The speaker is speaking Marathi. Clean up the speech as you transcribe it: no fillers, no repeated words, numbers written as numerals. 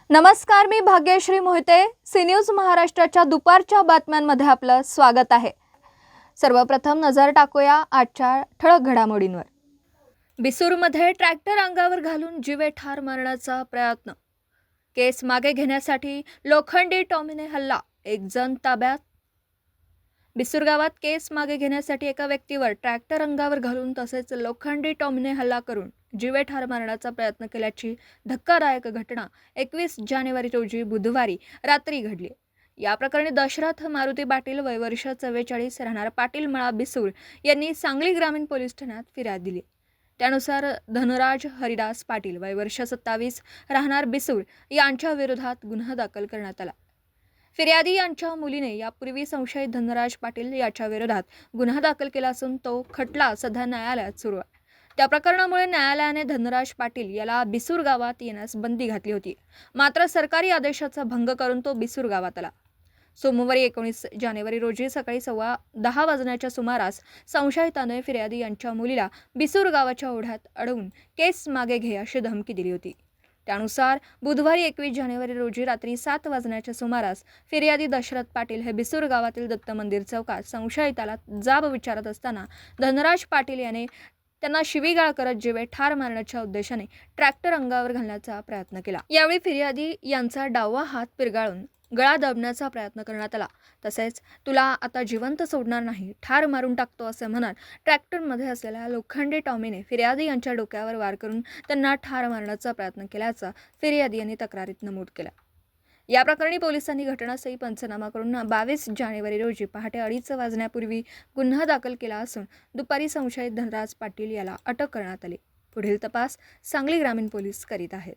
नमस्कार, मी भाग्यश्री मोहिते. सी न्यूज महाराष्ट्राच्या दुपारच्या बातम्यांमध्ये आपलं स्वागत आहे. सर्वप्रथम नजर टाकूया आजच्या ठळक घडामोडींवर. बिसूरमध्ये ट्रॅक्टर अंगावर घालून जीवे ठार मारण्याचा प्रयत्न. केस मागे घेण्यासाठी लोखंडी टॉमीने हल्ला, एक जण ताब्यात. बिसूर गावात केस मागे घेण्यासाठी एका व्यक्तीवर ट्रॅक्टर अंगावर घालून तसेच लोखंडी टॉमीने हल्ला करून जीवे ठार मारण्याचा प्रयत्न केल्याची धक्कादायक घटना 21 जानेवारी रोजी बुधवारी रात्री घडली. या प्रकरणी दशरथ मारुती पाटील वय वर्ष 44 राहणार पाटील मळा बिसूर यांनी सांगली ग्रामीण पोलीस ठाण्यात फिर्याद दिली. त्यानुसार धनराज हरिदास पाटील वय वर्ष 27 राहणार बिसूर यांच्या विरोधात गुन्हा दाखल करण्यात आला. फिर्यादी यांच्या मुलीने यापूर्वी संशयित धनराज पाटील याच्या विरोधात गुन्हा दाखल केला असून तो खटला सध्या न्यायालयात सुरू आहे. त्या प्रकरणामुळे न्यायालयाने धनराज पाटील याला बिसूर गावात येण्यास बंदी घातली होती. मात्र सरकारी आदेशाचा भंग करून तो बिसूर गावात आला. सोमवारी 19 जानेवारी रोजी सकाळी 10:15 वाजण्याच्या सुमारास संशयिताने फिर्यादी यांच्या मुलीला बिसूर गावाच्या ओढ्यात अडवून केस मागे घे अशी धमकी दिली होती. त्यानुसार बुधवारी 21 जानेवारी रोजी रात्री 7 वाजण्याच्या सुमारास फिर्यादी दशरथ पाटील हे बिसूर गावातील दत्त मंदिर चौकात संशयिताला जाब विचारत असताना धनराज पाटील याने त्यांना शिवीगाळ करत जीवे ठार मारण्याच्या उद्देशाने ट्रॅक्टर अंगावर घालण्याचा प्रयत्न केला. यावेळी फिर्यादी यांचा डावा हात पिरगाळून गळा दाबण्याचा प्रयत्न करण्यात आला. तसेच तुला आता जिवंत सोडणार नाही, ठार मारून टाकतो असे म्हणत ट्रॅक्टरमध्ये असलेल्या लोखंडी टॉमीने फिर्यादी यांच्या डोक्यावर वार करून त्यांना ठार मारण्याचा प्रयत्न केल्याचं फिर्यादी यांनी तक्रारीत नमूद केलं. या प्रकरणी पोलिसांनी घटनास्थळी पंचनामा करून 22 जानेवारी रोजी पहाटे 2:30 वाजण्यापूर्वी गुन्हा दाखल केला असून दुपारी संशयित धनराज पाटील याला अटक करण्यात आली. पुढील तपास सांगली ग्रामीण पोलीस करीत आहेत.